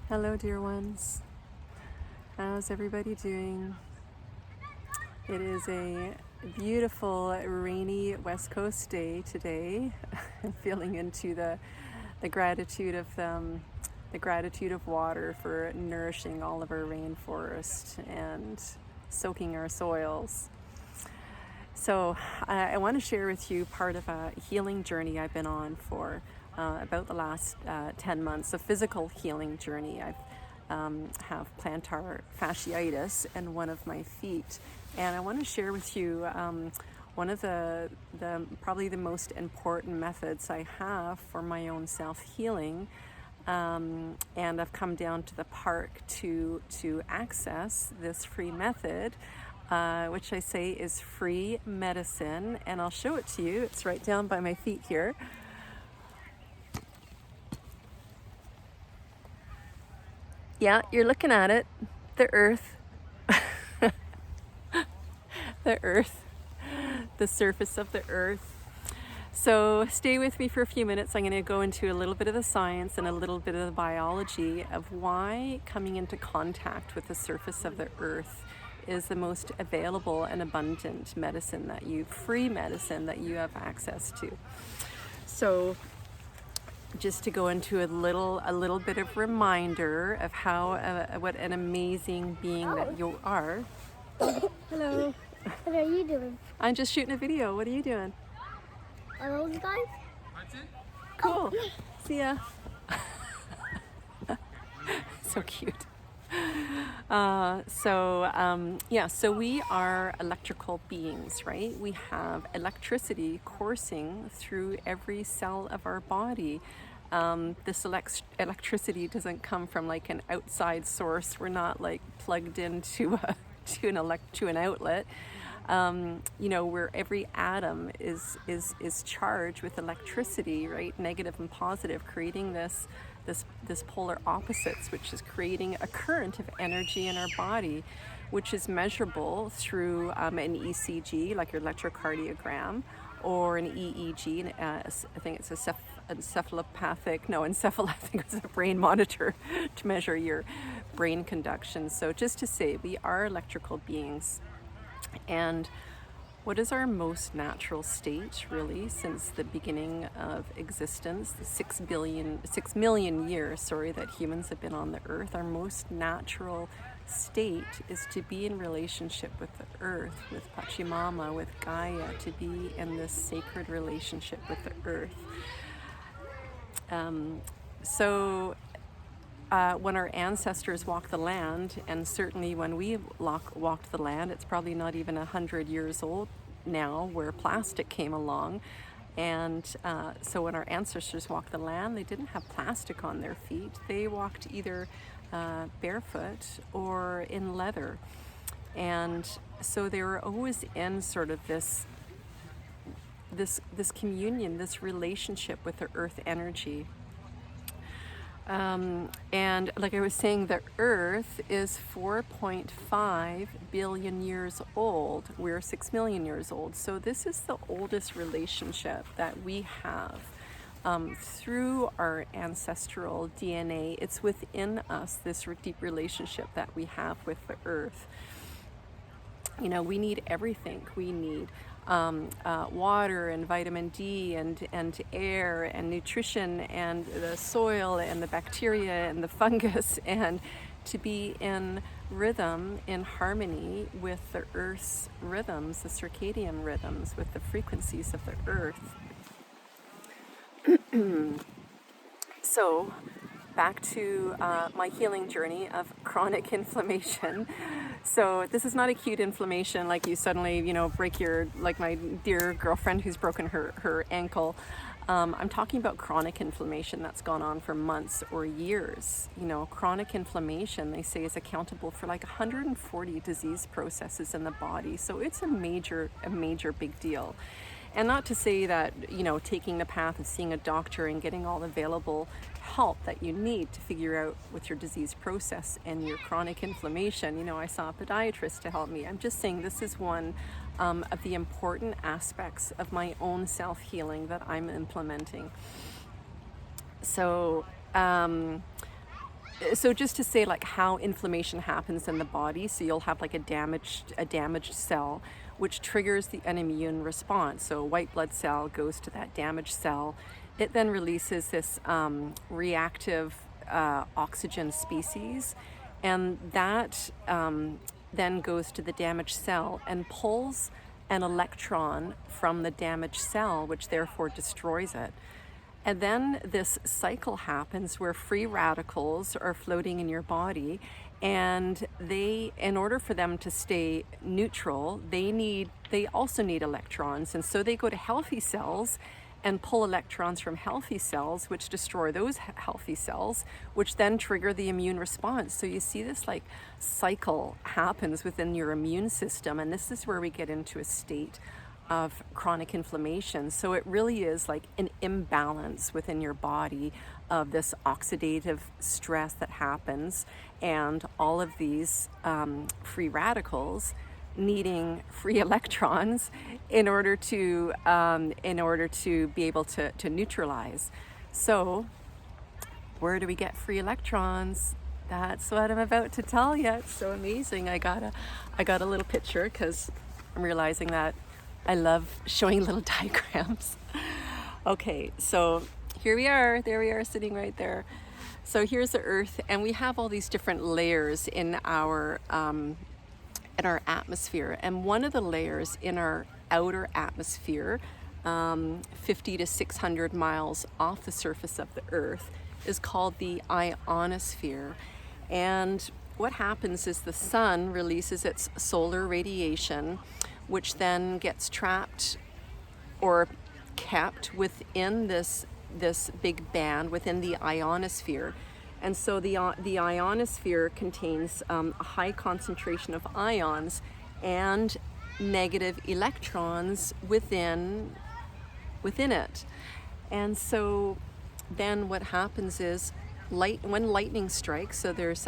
Hello, dear ones. How's everybody doing? It is a beautiful, rainy West Coast day today. I'm feeling into the gratitude of the gratitude of water for nourishing all of our rainforest and soaking our soils. So I want to share with you part of a healing journey I've been on for about the last 10 months, a physical healing journey. I have plantar fasciitis in one of my feet, and I want to share with you one of the probably the most important methods I have for my own self-healing. And I've come down to the park to access this free method, which I say is free medicine, and I'll show it to you. It's right down by my feet here. Yeah, you're looking at it, the earth, the earth, the surface of the earth. So stay with me for a few minutes. I'm going to go into a little bit of the science and a little bit of the biology of why coming into contact with the surface of the earth is the most available and abundant medicine free medicine that you have access to. So just to go into a little bit of reminder of how what an amazing being that you are. Hello. What are you doing? I'm just shooting a video. What are you doing? Are those guys? Cool. See ya. So cute. So we are electrical beings, right? We have electricity coursing through every cell of our body. This electricity doesn't come from like an outside source. We're not like plugged into to an outlet. Where every atom is charged with electricity, right? Negative and positive, creating this polar opposites, which is creating a current of energy in our body, which is measurable through an ECG, like your electrocardiogram, or an EEG. I think it's I think it's a brain monitor to measure your brain conduction. So just to say, we are electrical beings. And what is our most natural state, really, since the beginning of existence, the 6 million years, that humans have been on the earth? Our most natural state is to be in relationship with the earth, with Pachamama, with Gaia, to be in this sacred relationship with the earth. When our ancestors walked the land, and certainly when we walked the land, it's probably not even 100 years old now, where plastic came along. And so when our ancestors walked the land, they didn't have plastic on their feet. They walked either barefoot or in leather. And so they were always in sort of this communion, this relationship with the earth energy. And like I was saying, the earth is 4.5 billion years old. We're 6 million years old. So this is the oldest relationship that we have through our ancestral DNA. It's within us, this deep relationship that we have with the earth. We need everything. We need water and vitamin D and air and nutrition and the soil and the bacteria and the fungus, and to be in rhythm, in harmony with the earth's rhythms, the circadian rhythms, with the frequencies of the earth. So back to my healing journey of chronic inflammation. So this is not acute inflammation, like you suddenly, break like my dear girlfriend who's broken her ankle. I'm talking about chronic inflammation that's gone on for months or years. Chronic inflammation, they say, is accountable for like 140 disease processes in the body. So it's a major big deal. And not to say that, taking the path of seeing a doctor and getting all the available help that you need to figure out with your disease process and your chronic inflammation. I saw a podiatrist to help me. I'm just saying this is one of the important aspects of my own self-healing that I'm implementing. So so just to say like how inflammation happens in the body, so you'll have like a damaged cell which triggers an immune response. So a white blood cell goes to that damaged cell. It then releases this reactive oxygen species, and that then goes to the damaged cell and pulls an electron from the damaged cell, which therefore destroys it. And then this cycle happens where free radicals are floating in your body, and in order for them to stay neutral, they also need electrons. And so they go to healthy cells and pull electrons from healthy cells, which destroy those healthy cells, which then trigger the immune response. So you see this like cycle happens within your immune system, and this is where we get into a state of chronic inflammation. So it really is like an imbalance within your body of this oxidative stress that happens, and all of these free radicals needing free electrons in order to be able to neutralize. So where do we get free electrons? That's what I'm about to tell you. It's so amazing. I got a little picture because I'm realizing that I love showing little diagrams. Okay, so here we are. There we are, sitting right there. So here's the Earth, and we have all these different layers in our atmosphere. And one of the layers in our outer atmosphere, 50 to 600 miles off the surface of the Earth, is called the ionosphere. And what happens is the sun releases its solar radiation, which then gets trapped or kept within this big band within the ionosphere. And so the ionosphere contains a high concentration of ions and negative electrons within it. And so then what happens is when lightning strikes, so there's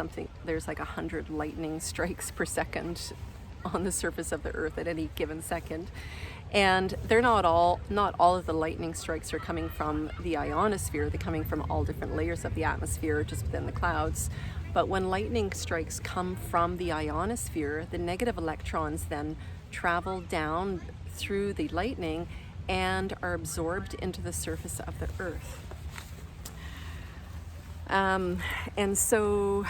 like 100 lightning strikes per second on the surface of the Earth at any given second, and they're not all of the lightning strikes are coming from the ionosphere. They're coming from all different layers of the atmosphere just within the clouds. But when lightning strikes come from the ionosphere, the negative electrons then travel down through the lightning and are absorbed into the surface of the Earth. And so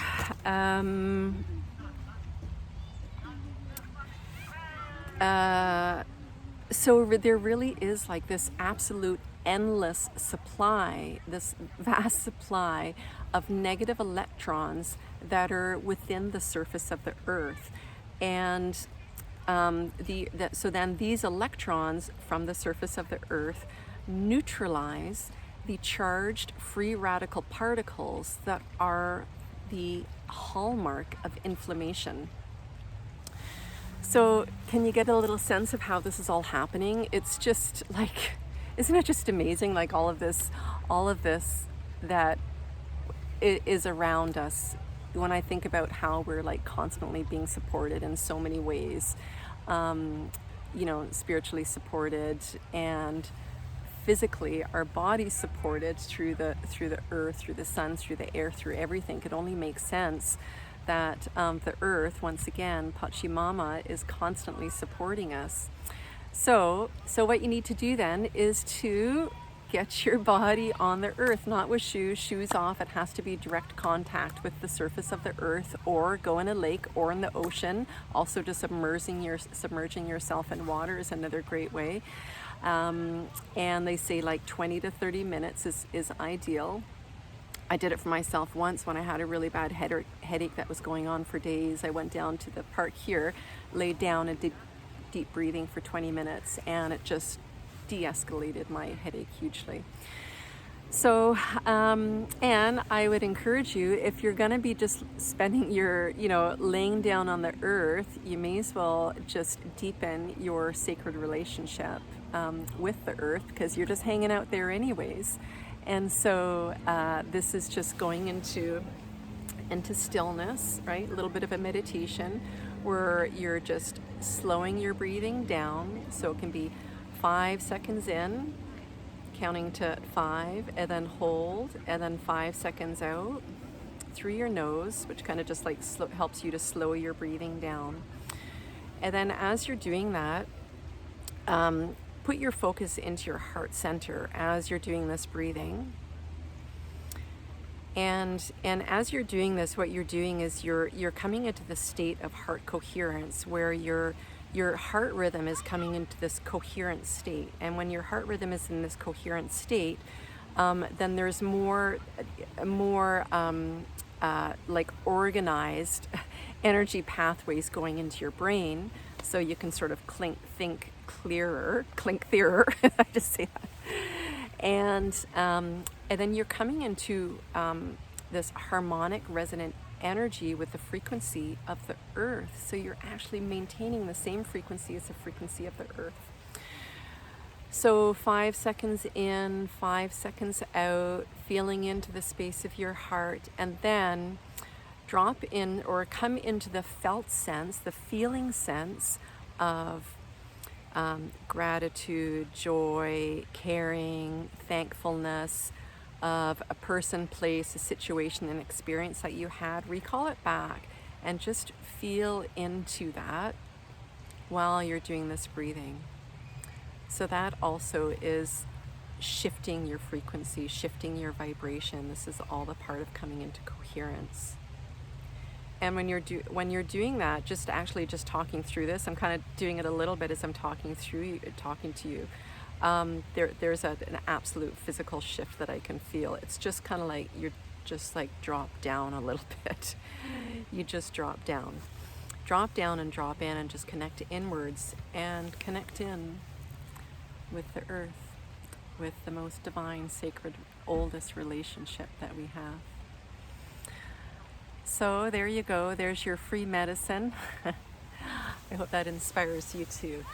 so there really is like this absolute endless supply, this vast supply of negative electrons that are within the surface of the Earth. And so then these electrons from the surface of the Earth neutralize the charged free radical particles that are the hallmark of inflammation. So can you get a little sense of how this is all happening? It's just like, isn't it just amazing, like all of this that is around us, when I think about how we're like constantly being supported in so many ways, spiritually supported and physically, our bodies supported through the earth, through the sun, through the air, through everything. It only makes sense that the earth, once again, Pachamama, is constantly supporting us. So what you need to do then is to get your body on the earth, not with shoes off. It has to be direct contact with the surface of the earth, or go in a lake or in the ocean. Also, just submerging yourself in water is another great way. And they say like 20 to 30 minutes is ideal. I did it for myself once when I had a really bad headache that was going on for days. I went down to the park here, laid down and did deep breathing for 20 minutes, and it just de-escalated my headache hugely. So, and I would encourage you, if you're going to be just spending laying down on the earth, you may as well just deepen your sacred relationship with the earth, because you're just hanging out there anyways. And so this is just going into stillness, right? A little bit of a meditation where you're just slowing your breathing down. So it can be 5 seconds in, counting to 5, and then hold, and then 5 seconds out, through your nose, which kind of just like helps you to slow your breathing down. And then as you're doing that, put your focus into your heart center as you're doing this breathing. And as you're doing this, what you're doing is you're coming into the state of heart coherence, where your heart rhythm is coming into this coherent state. And when your heart rhythm is in this coherent state, then there's more like organized energy pathways going into your brain, so you can sort of think clearer. I just say that. And then you're coming into this harmonic resonant energy with the frequency of the earth. So you're actually maintaining the same frequency as the frequency of the earth. So 5 seconds in, 5 seconds out, feeling into the space of your heart, and then drop in or come into the felt sense, the feeling sense of gratitude, joy, caring, thankfulness of a person, place, a situation, an experience that you had. Recall it back and just feel into that while you're doing this breathing. So that also is shifting your frequency, shifting your vibration. This is all the part of coming into coherence. And when you're doing that, just talking through this, I'm kind of doing it a little bit as I'm talking to you. There's an absolute physical shift that I can feel. It's just kind of like you're just like drop down a little bit. You just drop down and drop in, and just connect inwards and connect in with the earth, with the most divine, sacred, oldest relationship that we have. So there you go. There's your free medicine. I hope that inspires you to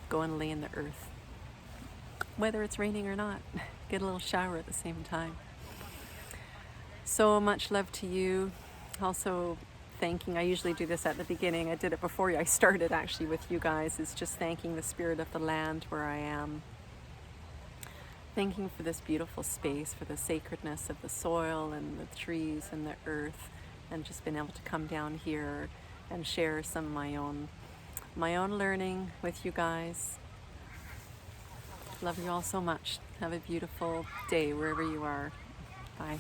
go and lay in the earth. Whether it's raining or not, get a little shower at the same time. So much love to you. Also thanking, I usually do this at the beginning. I did it before I started actually with you guys, is just thanking the spirit of the land where I am. Thanking for this beautiful space, for the sacredness of the soil and the trees and the earth, and just being able to come down here and share some of my own learning with you guys. Love you all so much. Have a beautiful day wherever you are. Bye.